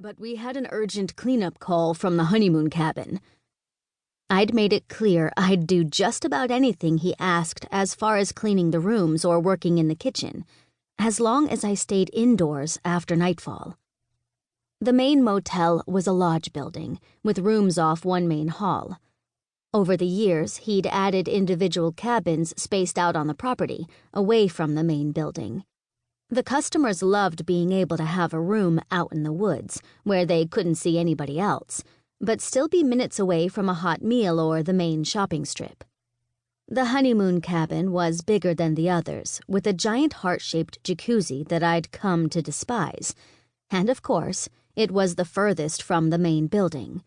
but we had an urgent cleanup call from the honeymoon cabin. I'd made it clear I'd do just about anything he asked as far as cleaning the rooms or working in the kitchen, as long as I stayed indoors after nightfall. The main motel was a lodge building, with rooms off one main hall. Over the years, he'd added individual cabins spaced out on the property, away from the main building. The customers loved being able to have a room out in the woods, where they couldn't see anybody else, but still be minutes away from a hot meal or the main shopping strip. The honeymoon cabin was bigger than the others, with a giant heart-shaped jacuzzi that I'd come to despise, and of course, it was the furthest from the main building.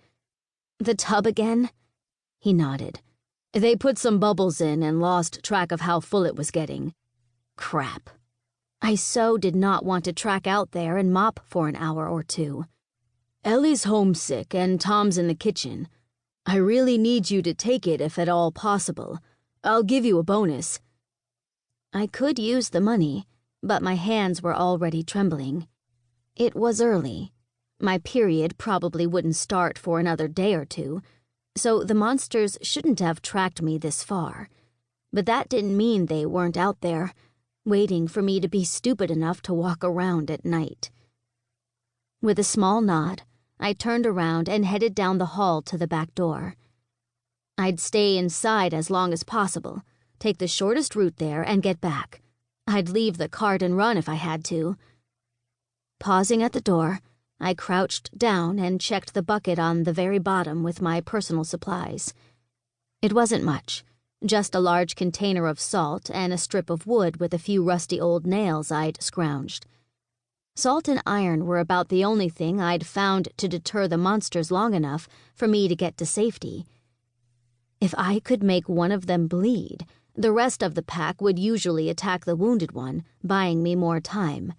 "The tub again?" He nodded. "They put some bubbles in and lost track of how full it was getting. Crap. I so did not want to track out there and mop for an hour or two. Ellie's homesick and Tom's in the kitchen. I really need you to take it if at all possible. I'll give you a bonus." I could use the money, but my hands were already trembling. It was early. My period probably wouldn't start for another day or two, so the monsters shouldn't have tracked me this far. But that didn't mean they weren't out there, waiting for me to be stupid enough to walk around at night. With a small nod, I turned around and headed down the hall to the back door. I'd stay inside as long as possible, take the shortest route there and get back. I'd leave the cart and run if I had to. Pausing at the door, I crouched down and checked the bucket on the very bottom with my personal supplies. It wasn't much, just a large container of salt and a strip of wood with a few rusty old nails I'd scrounged. Salt and iron were about the only thing I'd found to deter the monsters long enough for me to get to safety. If I could make one of them bleed, the rest of the pack would usually attack the wounded one, buying me more time.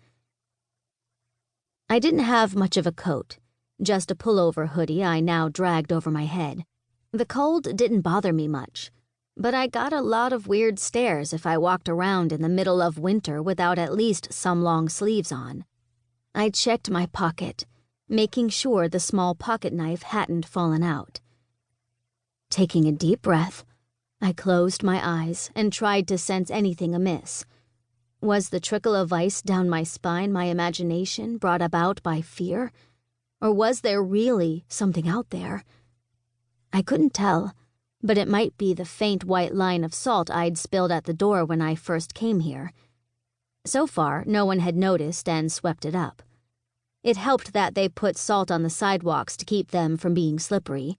I didn't have much of a coat, just a pullover hoodie I now dragged over my head. The cold didn't bother me much, but I got a lot of weird stares if I walked around in the middle of winter without at least some long sleeves on. I checked my pocket, making sure the small pocket knife hadn't fallen out. Taking a deep breath, I closed my eyes and tried to sense anything amiss. Was the trickle of ice down my spine my imagination brought about by fear? Or was there really something out there? I couldn't tell, but it might be the faint white line of salt I'd spilled at the door when I first came here. So far, no one had noticed and swept it up. It helped that they put salt on the sidewalks to keep them from being slippery.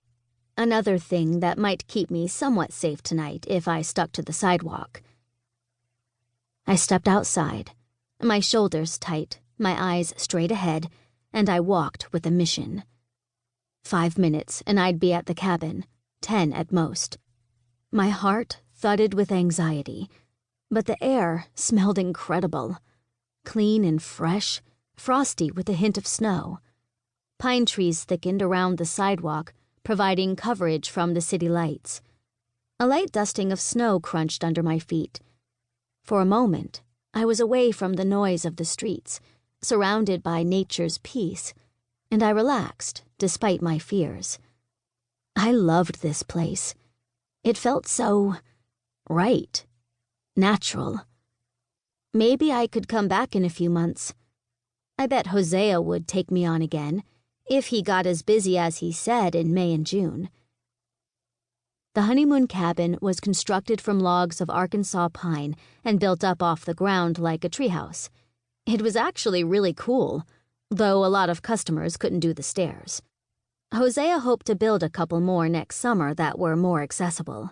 Another thing that might keep me somewhat safe tonight if I stuck to the sidewalk. I stepped outside, my shoulders tight, my eyes straight ahead, and I walked with a mission. 5 minutes and I'd be at the cabin, 10 at most. My heart thudded with anxiety, but the air smelled incredible. Clean and fresh, frosty with a hint of snow. Pine trees thickened around the sidewalk, providing coverage from the city lights. A light dusting of snow crunched under my feet. For a moment, I was away from the noise of the streets, surrounded by nature's peace, and I relaxed despite my fears. I loved this place. It felt so right, natural. Maybe I could come back in a few months. I bet Hosea would take me on again, if he got as busy as he said in May and June. The honeymoon cabin was constructed from logs of Arkansas pine and built up off the ground like a treehouse. It was actually really cool, though a lot of customers couldn't do the stairs. Hosea hoped to build a couple more next summer that were more accessible.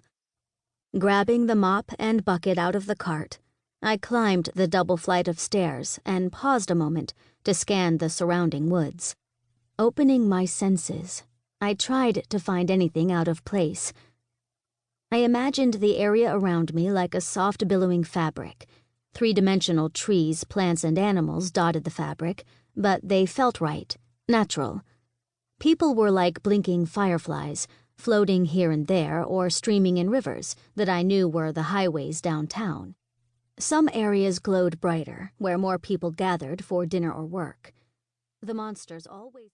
Grabbing the mop and bucket out of the cart, I climbed the double flight of stairs and paused a moment to scan the surrounding woods. Opening my senses, I tried to find anything out of place. I imagined the area around me like a soft billowing fabric. 3-dimensional trees, plants, and animals dotted the fabric, but they felt right, natural. People were like blinking fireflies, floating here and there or streaming in rivers that I knew were the highways downtown. Some areas glowed brighter, where more people gathered for dinner or work. The monsters always